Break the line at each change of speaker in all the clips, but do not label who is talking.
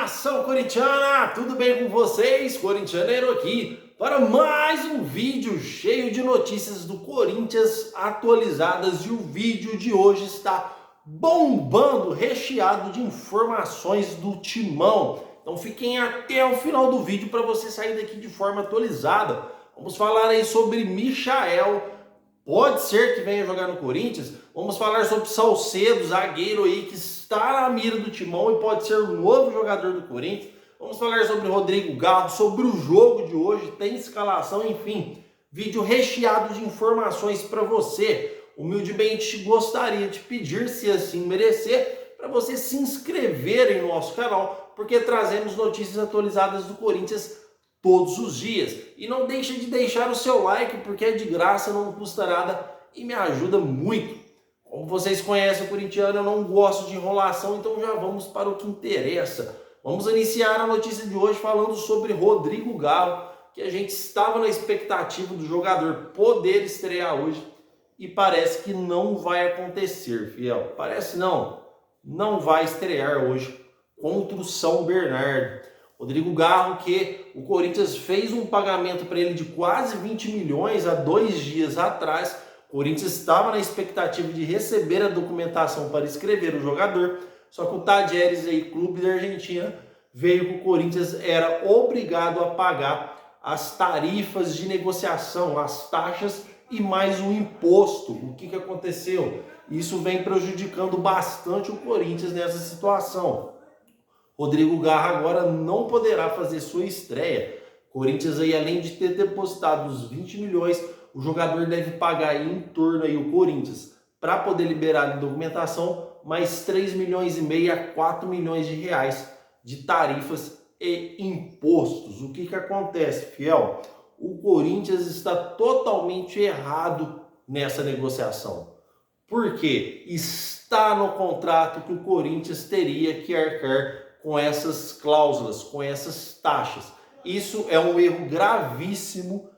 Nação corintiana, tudo bem com vocês? Corintianeiro aqui para mais um vídeo cheio de notícias do Corinthians atualizadas, e o vídeo de hoje está bombando, recheado de informações do Timão. Então fiquem até o final do vídeo para você sair daqui de forma atualizada. Vamos falar aí sobre Michael, pode ser que venha jogar no Corinthians. Vamos falar sobre Salcedo, zagueiro aí que está na mira do Timão e pode ser o novo jogador do Corinthians. Vamos falar sobre Rodrigo Garro, sobre o jogo de hoje, tem escalação, enfim. Vídeo recheado de informações para você. Humildemente gostaria de pedir, se assim merecer, para você se inscrever no nosso canal, porque trazemos notícias atualizadas do Corinthians todos os dias. E não deixe de deixar o seu like, porque é de graça, não custa nada e me ajuda muito. Como vocês conhecem o corintiano, eu não gosto de enrolação, então já vamos para o que interessa. Vamos iniciar a notícia de hoje falando sobre Rodrigo Garro, que a gente estava na expectativa do jogador poder estrear hoje e parece que não vai acontecer, fiel. Parece não vai estrear hoje contra o São Bernardo. Rodrigo Garro, que o Corinthians fez um pagamento para ele de quase 20 milhões há 2 dias atrás. O Corinthians estava na expectativa de receber a documentação para escrever o jogador, só que o Talleres, aí, clube da Argentina, veio que o Corinthians era obrigado a pagar as tarifas de negociação, as taxas e mais um imposto. O que aconteceu? Isso vem prejudicando bastante o Corinthians nessa situação. Rodrigo Garro agora não poderá fazer sua estreia. Corinthians aí, além de ter depositado os 20 milhões, o jogador deve pagar aí em torno aí o Corinthians, para poder liberar a documentação, mais 3 milhões e meio a 4 milhões de reais de tarifas e impostos. O que acontece, fiel? O Corinthians está totalmente errado nessa negociação. Por quê? Está no contrato que o Corinthians teria que arcar com essas cláusulas, com essas taxas. Isso é um erro gravíssimo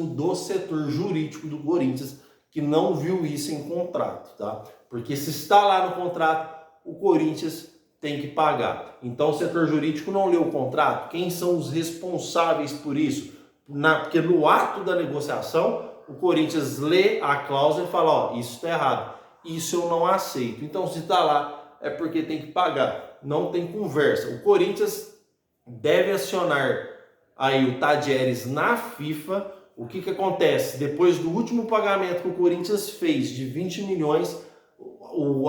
do setor jurídico do Corinthians, que não viu isso em contrato, tá? Porque se está lá no contrato, o Corinthians tem que pagar. Então o setor jurídico não leu o contrato. Quem são os responsáveis por isso? Porque no ato da negociação, o Corinthians lê a cláusula e fala, ó, isso está errado, isso eu não aceito. Então se está lá, é porque tem que pagar. Não tem conversa. O Corinthians deve acionar aí o Talleres na FIFA. O que acontece? Depois do último pagamento que o Corinthians fez de 20 milhões,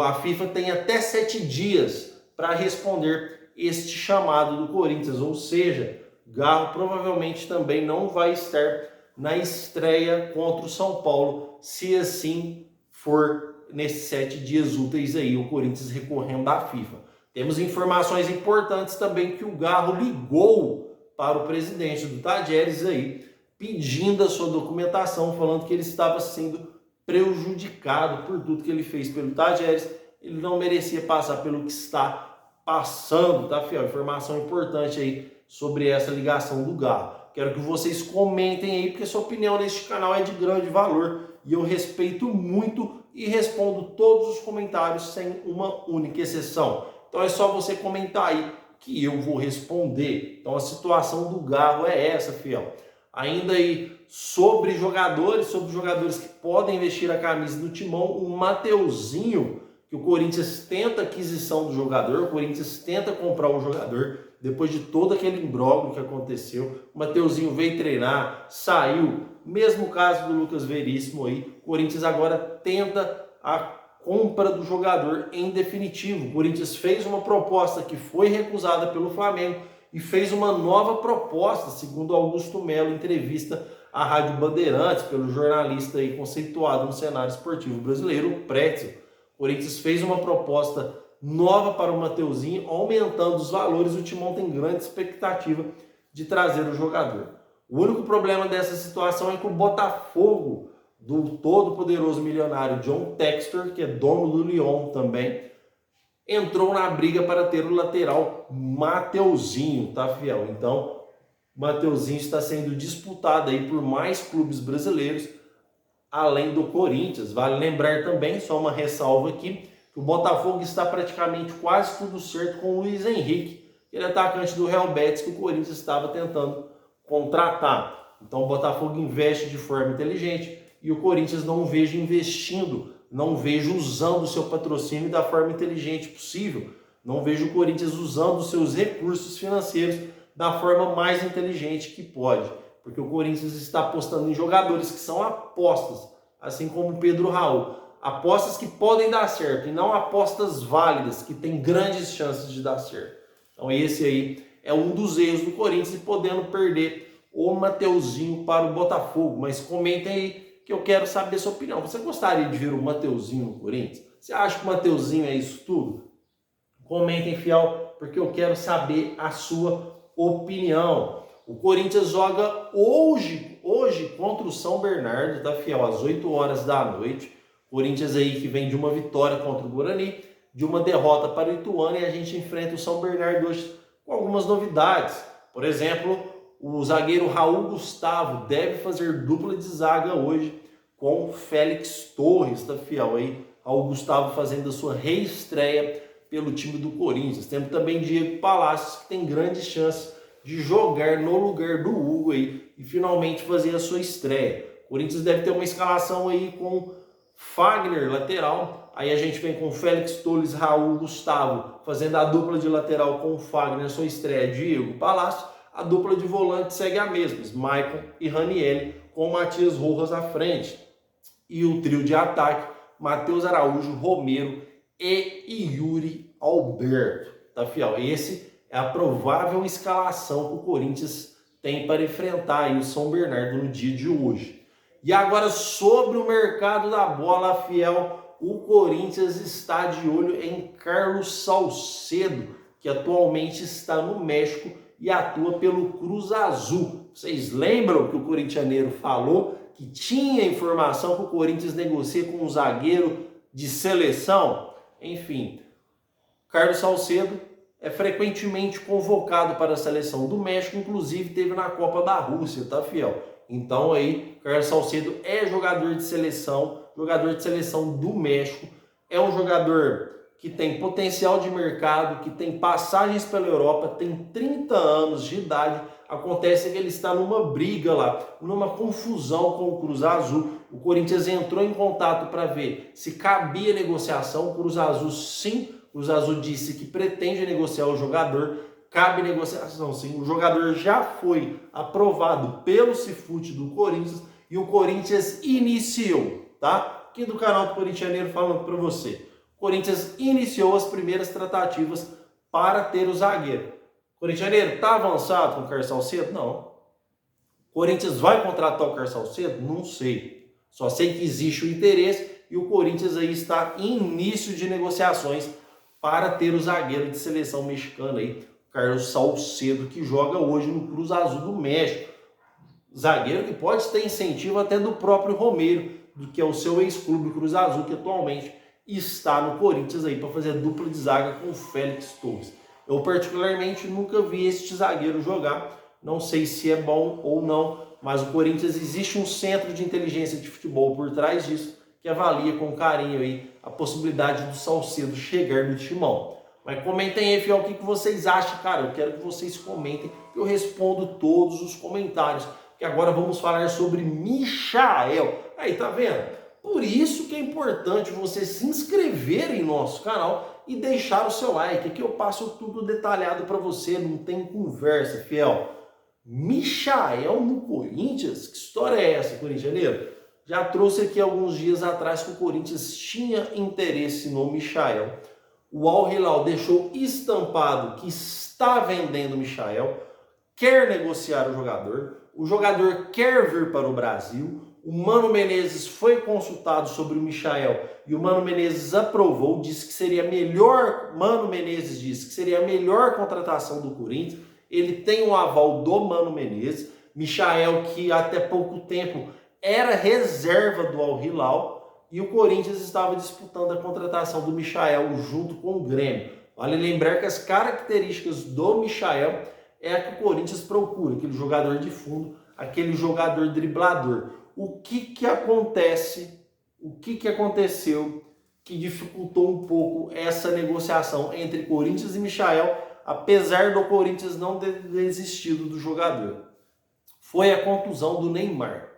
a FIFA tem até 7 dias para responder este chamado do Corinthians. Ou seja, Garro provavelmente também não vai estar na estreia contra o São Paulo, se assim for nesses 7 dias úteis aí, o Corinthians recorrendo à FIFA. Temos informações importantes também que o Garro ligou para o presidente do Talleres aí, pedindo a sua documentação, falando que ele estava sendo prejudicado por tudo que ele fez pelo Talleres. Ele não merecia passar pelo que está passando, tá, fiel? Informação importante aí sobre essa ligação do Garro. Quero que vocês comentem aí, porque sua opinião neste canal é de grande valor e eu respeito muito e respondo todos os comentários sem uma única exceção. Então é só você comentar aí que eu vou responder. Então a situação do Garro é essa, fiel. Ainda aí sobre jogadores que podem vestir a camisa do Timão, o Mateuzinho, que o Corinthians tenta a aquisição do jogador, o Corinthians tenta comprar o jogador, depois de todo aquele imbróglio que aconteceu. O Mateuzinho veio treinar, saiu, mesmo caso do Lucas Veríssimo aí, o Corinthians agora tenta a compra do jogador em definitivo. O Corinthians fez uma proposta que foi recusada pelo Flamengo e fez uma nova proposta, segundo Augusto Melo, em entrevista à Rádio Bandeirantes, pelo jornalista aí conceituado no cenário esportivo brasileiro, o Pretzel. O Corinthians fez uma proposta nova para o Mateuzinho, aumentando os valores. O Timão tem grande expectativa de trazer o jogador. O único problema dessa situação é que o Botafogo, do todo-poderoso milionário John Textor, que é dono do Lyon também, entrou na briga para ter o lateral Mateuzinho, tá, fiel? Então, o Mateuzinho está sendo disputado aí por mais clubes brasileiros, além do Corinthians. Vale lembrar também, só uma ressalva aqui, que o Botafogo está praticamente quase tudo certo com o Luiz Henrique, aquele atacante do Real Betis que o Corinthians estava tentando contratar. Então o Botafogo investe de forma inteligente e o Corinthians não vejo investindo, não vejo usando o seu patrocínio da forma inteligente possível, não vejo o Corinthians usando os seus recursos financeiros da forma mais inteligente que pode, porque o Corinthians está apostando em jogadores que são apostas, assim como o Pedro Raul, apostas que podem dar certo e não apostas válidas, que têm grandes chances de dar certo. Então esse aí é um dos erros do Corinthians e podendo perder o Mateuzinho para o Botafogo. Mas comentem aí que eu quero saber a sua opinião. Você gostaria de ver o Mateuzinho no Corinthians? Você acha que o Mateuzinho é isso tudo? Comentem, fiel, porque eu quero saber a sua opinião. O Corinthians joga hoje contra o São Bernardo, tá, fiel? Às 8 horas da noite. Corinthians aí que vem de uma vitória contra o Guarani, de uma derrota para o Ituano, e a gente enfrenta o São Bernardo hoje com algumas novidades. Por exemplo, o zagueiro Raul Gustavo deve fazer dupla de zaga hoje com Félix Torres, tá, fiel? Aí, Raul Gustavo fazendo a sua reestreia pelo time do Corinthians. Temos também Diego Palacios, que tem grandes chances de jogar no lugar do Hugo aí e finalmente fazer a sua estreia. O Corinthians deve ter uma escalação aí com Fagner, lateral. Aí a gente vem com Félix Torres, Raul Gustavo, fazendo a dupla de lateral com o Fagner, sua estreia, Diego Palacios. A dupla de volante segue a mesma, Maicon e Ranieri, com Matias Rojas à frente. E o trio de ataque, Matheus Araújo, Romero e Yuri Alberto. Tá, fiel? Esse é a provável escalação que o Corinthians tem para enfrentar aí o São Bernardo no dia de hoje. E agora sobre o mercado da bola, fiel, o Corinthians está de olho em Carlos Salcedo, que atualmente está no México e atua pelo Cruz Azul. Vocês lembram que o corintianeiro falou que tinha informação que o Corinthians negocia com um zagueiro de seleção? Enfim, Carlos Salcedo é frequentemente convocado para a seleção do México, inclusive teve na Copa da Rússia, tá, fiel? Então aí, Carlos Salcedo é jogador de seleção do México, é um jogador que tem potencial de mercado, que tem passagens pela Europa, tem 30 anos de idade. Acontece que ele está numa briga lá, numa confusão com o Cruz Azul. O Corinthians entrou em contato para ver se cabia negociação. O Cruz Azul sim, o Cruz Azul disse que pretende negociar o jogador. Cabe negociação sim, o jogador já foi aprovado pelo Cifute do Corinthians e o Corinthians iniciou, tá? Aqui do canal do Corintianeiro falando para você. O Corinthians iniciou as primeiras tratativas para ter o zagueiro. O Corintianeiro está avançado com o Carlos Salcedo? Não. O Corinthians vai contratar o Carlos Salcedo? Não sei. Só sei que existe o interesse e o Corinthians aí está em início de negociações para ter o zagueiro de seleção mexicana aí, Carlos Salcedo, que joga hoje no Cruz Azul do México. Zagueiro que pode ter incentivo até do próprio Romero, que é o seu ex-clube Cruz Azul, que atualmente está no Corinthians aí para fazer dupla de zaga com o Félix Torres. Eu particularmente nunca vi este zagueiro jogar, não sei se é bom ou não, mas o Corinthians existe um centro de inteligência de futebol por trás disso, que avalia com carinho aí a possibilidade do Salcedo chegar no timão. Mas comentem aí, fiel, o que vocês acham, cara. Eu quero que vocês comentem, que eu respondo todos os comentários. Que agora vamos falar sobre Michael. Aí, tá vendo? Por isso que é importante você se inscrever em nosso canal e deixar o seu like, que eu passo tudo detalhado para você, não tem conversa, fiel. Michael no Corinthians? Que história é essa, corintianeiro? Já trouxe aqui alguns dias atrás que o Corinthians tinha interesse no Michael. O Al Hilal deixou estampado que está vendendo o Michael, quer negociar o jogador quer vir para o Brasil, o Mano Menezes foi consultado sobre o Michael e o Mano Menezes aprovou, disse que seria a melhor, Mano Menezes disse que seria a melhor contratação do Corinthians, ele tem o aval do Mano Menezes, Michael que até pouco tempo era reserva do Al Hilal, e o Corinthians estava disputando a contratação do Michael junto com o Grêmio. Vale lembrar que as características do Michael é a que o Corinthians procura, aquele jogador de fundo, aquele jogador driblador. O que acontece, o que aconteceu que dificultou um pouco essa negociação entre Corinthians e Michael? apesar do Corinthians não ter desistido do jogador. Foi a contusão do Neymar.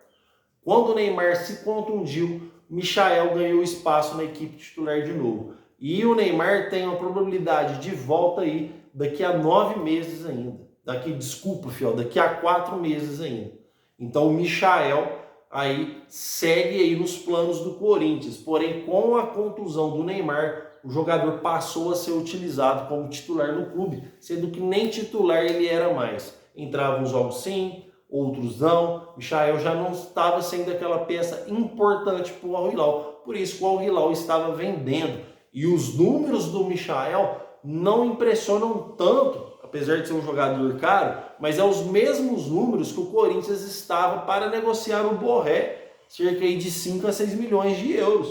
Quando o Neymar se contundiu, Michael ganhou espaço na equipe titular de novo. E o Neymar tem uma probabilidade de volta aí daqui a 9 meses ainda. Daqui a 4 meses ainda. Então o Michael aí segue aí nos planos do Corinthians. Porém, com a contusão do Neymar, o jogador passou a ser utilizado como titular no clube, sendo que nem titular ele era mais. Entrava uns jogos sim, outros não. Michael já não estava sendo aquela peça importante para o Al Hilal. Por isso que o Al Hilal estava vendendo. E os números do Michael não impressionam tanto, apesar de ser um jogador caro, mas é os mesmos números que o Corinthians estava para negociar o Borré, cerca de 5 a 6 milhões de euros.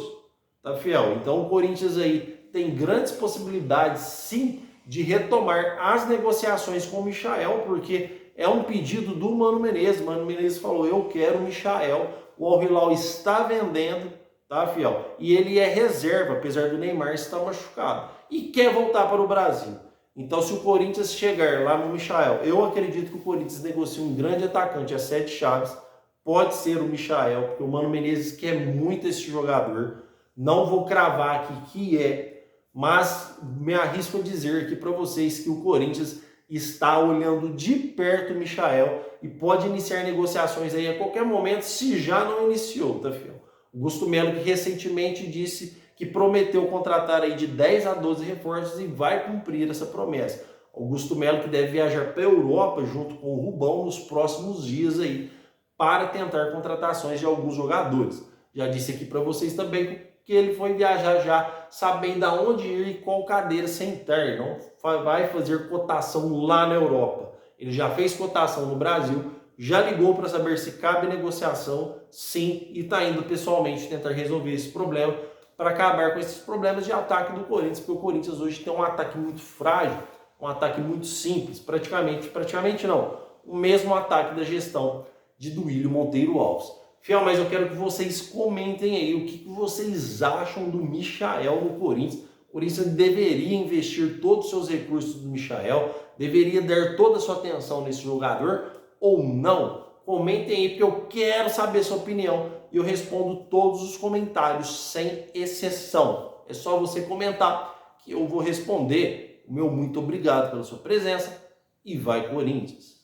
Tá, fiel? Então o Corinthians aí tem grandes possibilidades, sim, de retomar as negociações com o Michael, porque é um pedido do Mano Menezes. Mano Menezes falou, eu quero o Michael, o Al Hilal está vendendo, tá, fiel? E ele é reserva, apesar do Neymar estar machucado, e quer voltar para o Brasil. Então, se o Corinthians chegar lá no Michael, eu acredito que o Corinthians negocia um grande atacante a 7 chaves, pode ser o Michael, porque o Mano Menezes quer muito esse jogador. Não vou cravar aqui que mas me arrisco a dizer aqui para vocês que o Corinthians está olhando de perto o Michael e pode iniciar negociações aí a qualquer momento, se já não iniciou, tá, filho? O Gusto Melo que recentemente disse que prometeu contratar aí de 10 a 12 reforços e vai cumprir essa promessa. Augusto Melo que deve viajar para a Europa junto com o Rubão nos próximos dias aí para tentar contratações de alguns jogadores. Já disse aqui para vocês também que ele foi viajar já sabendo aonde ir e qual cadeira sentar. Não vai fazer cotação lá na Europa. Ele já fez cotação no Brasil, já ligou para saber se cabe negociação, sim, e está indo pessoalmente tentar resolver esse problema para acabar com esses problemas de ataque do Corinthians, porque o Corinthians hoje tem um ataque muito frágil, um ataque muito simples, praticamente não, o mesmo ataque da gestão de Duílio Monteiro Alves. Fiel, mas eu quero que vocês comentem aí o que vocês acham do Michael no Corinthians. O Corinthians deveria investir todos os seus recursos no Michael, deveria dar toda a sua atenção nesse jogador ou não? Comentem aí, porque eu quero saber a sua opinião e eu respondo todos os comentários, sem exceção. É só você comentar que eu vou responder. O meu muito obrigado pela sua presença e vai Corinthians!